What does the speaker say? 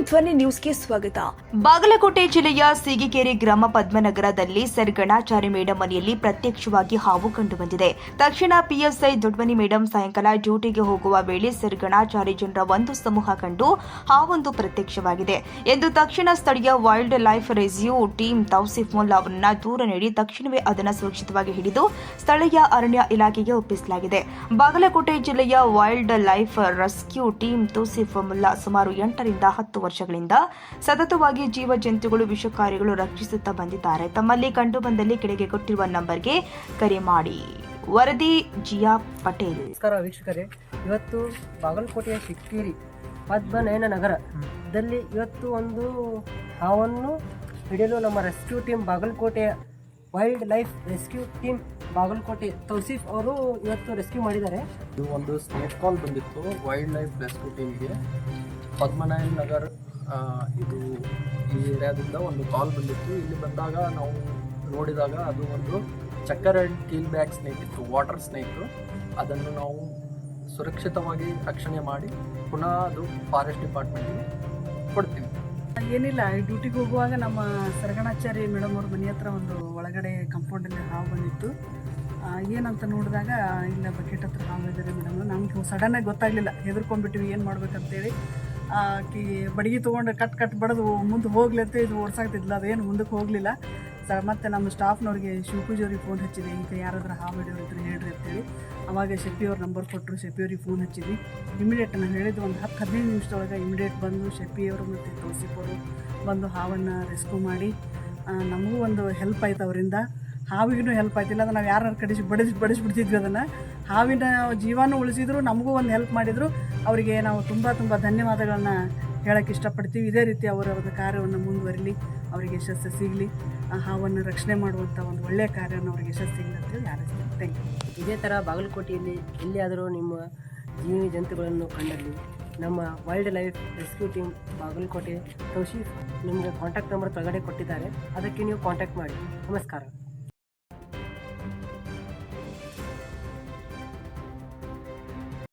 ಧ್ವನಿ ನ್ಯೂಸ್ಗೆ ಸ್ವಾಗತ. ಬಾಗಲಕೋಟೆ ಜಿಲ್ಲೆಯ ಸಿಗಿಕೇರಿ ಗ್ರಾಮ ಪದ್ಮನಗರದಲ್ಲಿ ಸರ್ ಗಣಾಚಾರಿ ಮೇಡಂ ಮನೆಯಲ್ಲಿ ಪ್ರತ್ಯಕ್ಷವಾಗಿ ಹಾವು ಕಂಡುಬಂದಿದೆ. ತಕ್ಷಣ ಪಿಎಸ್ಐ ದೊಡ್ಡಮನಿ ಮೇಡಂ ಸಾಯಂಕಾಲ ಡ್ಯೂಟಿಗೆ ಹೋಗುವ ವೇಳೆ ಸರ್ ಗಣಾಚಾರಿ ಜನರ ಒಂದು ಸಮೂಹ ಕಂಡು ಹಾವೊಂದು ಪ್ರತ್ಯಕ್ಷವಾಗಿದೆ ಎಂದು ತಕ್ಷಣ ಸ್ಥಳೀಯ wild life rescue team Tauseef Mulla ಅವರನ್ನ ದೂರ ನೀಡಿ ತಕ್ಷಣವೇ ಅದನ್ನು ಸುರಕ್ಷಿತವಾಗಿ ಹಿಡಿದು ಸ್ಥಳೀಯ ಅರಣ್ಯ ಇಲಾಖೆಗೆ ಒಪ್ಪಿಸಲಾಗಿದೆ. ಬಾಗಲಕೋಟೆ ಜಿಲ್ಲೆಯ wild life rescue team Tauseef Mulla ಸುಮಾರು 8 ರಿಂದ 10 ವರ್ಷಗಳಿಂದ ಸತತವಾಗಿ ಜೀವ ಜಂತುಗಳು ವಿಷಕಾರಿಗಳು ರಕ್ಷಿಸುತ್ತಾ ಬಂದಿದ್ದಾರೆ. ತಮ್ಮಲ್ಲಿ ಕಂಡು ಬಂದಲ್ಲಿ ಕೆಳಗೆ ಕೊಟ್ಟಿರುವ ನಂಬರ್ಗೆ ಕರೆ ಮಾಡಿ. ವರದಿ ಜಿಯಾ ಪಟೇಲ್. ನಮಸ್ಕಾರ ವೀಕ್ಷಕರೇ, ಇವತ್ತು ಬಾಗಲಕೋಟೆಯ ಸಿಕ್ಕೇರಿ ಪದ್ಮನಯನ ನಗರದಲ್ಲಿ ಇವತ್ತು ಒಂದು ಹಾವನ್ನು ಹಿಡಿಯಲು ನಮ್ಮ ರೆಸ್ಕ್ಯೂ ಟೀಮ್ ಬಾಗಲಕೋಟೆಯ wildlife rescue team Bagalkot Tausif ಅವರು ಇವತ್ತು ರೆಸ್ಕ್ಯೂ ಮಾಡಿದ್ದಾರೆ. ಇದು ಒಂದು ಸ್ನೇಕ್ ಕಾಲ್ ಬಂದಿತ್ತು ವೈಲ್ಡ್ ಲೈಫ್ ರೆಸ್ಕ್ಯೂ ಟೀಮ್ಗೆ. ಪದ್ಮನಾಯನ್ ನಗರ್ ಇದು ಈ ಏರಿಯಾದಿಂದ ಒಂದು ಕಾಲ್ ಬಂದಿತ್ತು. ಇಲ್ಲಿ ಬಂದಾಗ ನಾವು ನೋಡಿದಾಗ ಅದು ಒಂದು ಚಕ್ಕರ್ ಆ್ಯಂಡ್ ಕೀಲ್ ಬ್ಯಾಕ್ ಸ್ನೇಕ್ ಇತ್ತು, ವಾಟರ್ ಸ್ನೇಕು. ಅದನ್ನು ನಾವು ಸುರಕ್ಷಿತವಾಗಿ ರಕ್ಷಣೆ ಮಾಡಿ ಪುನಃ ಅದು ಫಾರೆಸ್ಟ್ ಡಿಪಾರ್ಟ್ಮೆಂಟಿಗೆ ಕೊಡ್ತೀವಿ. ಏನಿಲ್ಲ, ಡ್ಯೂಟಿಗೆ ಹೋಗುವಾಗ ನಮ್ಮ ಸರಗಣಾಚಾರಿ ಮೇಡಮ್ ಅವ್ರ ಮನೆ ಹತ್ರ ಒಂದು ಒಳಗಡೆ ಕಂಪೌಂಡಲ್ಲಿ ಹಾವು ಬಂದಿತ್ತು. ಏನಂತ ನೋಡಿದಾಗ ಇಲ್ಲ ಬಕೆಟ್ ಹತ್ರ ಹಾವು ಇದ್ದಾರೆ ಮೇಡಮ್. ನಮ್ಗೆ ಸಡನ್ನಾಗಿ ಗೊತ್ತಾಗಲಿಲ್ಲ, ಹೆದರ್ಕೊಂಡ್ಬಿಟ್ಟಿವಿ ಏನು ಮಾಡ್ಬೇಕಂತೇಳಿ. ಬಡಗಿ ತೊಗೊಂಡು ಕಟ್ ಬಡದು ಮುಂದೆ ಹೋಗ್ಲಿ ಅಂತ ಇದು ಓಡ್ಸಾಗ್ತಿದ್ಲ, ಅದೇನು ಮುಂದಕ್ಕೆ ಹೋಗಲಿಲ್ಲ. ಮತ್ತು ನಮ್ಮ ಸ್ಟಾಫ್ನವ್ರಿಗೆ ಶಿವಪೂಜೆಯವ್ರಿಗೆ ಫೋನ್ ಹಚ್ಚಿದೆ, ಈಗ ಯಾರಾದ್ರೂ ಹಾವು ಹಿಡಿಯೋರು ಇದ್ರೆ ಹೇಳ್ರಿ ಅಂತೇಳಿ. ಅವಾಗ ಶೆಪ್ಪಿಯವ್ರ ನಂಬರ್ ಕೊಟ್ಟರು, ಶೆಪ್ಪಿಯವ್ರಿಗೆ ಫೋನ್ ಹಚ್ಚಿದ್ವಿ. ಇಮಿಡಿಯೇಟ್ ನಾನು ಹೇಳಿದ್ದು ಒಂದು 10-15 ನಿಮಿಷದೊಳಗೆ ಇಮಿಡಿಯೇಟ್ ಬಂದು ಶೆಪ್ಪಿಯವರು ಮತ್ತು ತೌಸಿಫವರು ಬಂದು ಹಾವನ್ನು ರೆಸ್ಕ್ಯೂ ಮಾಡಿ ನಮಗೂ ಒಂದು ಹೆಲ್ಪ್ ಆಯ್ತು ಅವರಿಂದ. ಹಾವಿಗೂ ಹೆಲ್ಪ್ ಆಯ್ತಿಲ್ಲ ಅಂದ್ರೆ ನಾವು ಯಾರು ಬಡಿಸ್ಬಿಡ್ತಿದ್ವಿ ಅದನ್ನು. ಹಾವಿನ ಜೀವನೂ ಉಳಿಸಿದ್ರು, ನಮಗೂ ಒಂದು ಹೆಲ್ಪ್ ಮಾಡಿದರು. ಅವರಿಗೆ ನಾವು ತುಂಬ ಧನ್ಯವಾದಗಳನ್ನ ಹೇಳೋಕ್ಕೆ ಇಷ್ಟಪಡ್ತೀವಿ. ಇದೇ ರೀತಿ ಅವರ ಕಾರ್ಯವನ್ನು ಮುಂದುವರಿಲಿ, ಅವರಿಗೆ ಯಶಸ್ಸು ಸಿಗಲಿ. ಹಾವನ್ನು ರಕ್ಷಣೆ ಮಾಡುವಂಥ ಒಂದು ಒಳ್ಳೆಯ ಕಾರ್ಯವನ್ನು ಅವರಿಗೆ ಯಶಸ್ಸು ಸಿಗಲಿ ಅಂತೇಳಿ ಯಾರಿಸ್ತೀವಿ. Thank you. ಇದೇ ಥರ ಬಾಗಲಕೋಟೆಯಲ್ಲಿ ಎಲ್ಲಿಯಾದರೂ ನಿಮ್ಮ ಜೀವಿ ಜಂತುಗಳನ್ನು ಕಂಡಲ್ಲಿ ನಮ್ಮ wildlife rescue team Bagalkot Tausif ನಿಮಗೆ ಕಾಂಟ್ಯಾಕ್ಟ್ ನಂಬರ್ ಕೆಳಗಡೆ ಕೊಟ್ಟಿದ್ದಾರೆ, ಅದಕ್ಕೆ ನೀವು ಕಾಂಟ್ಯಾಕ್ಟ್ ಮಾಡಿ. ನಮಸ್ಕಾರ.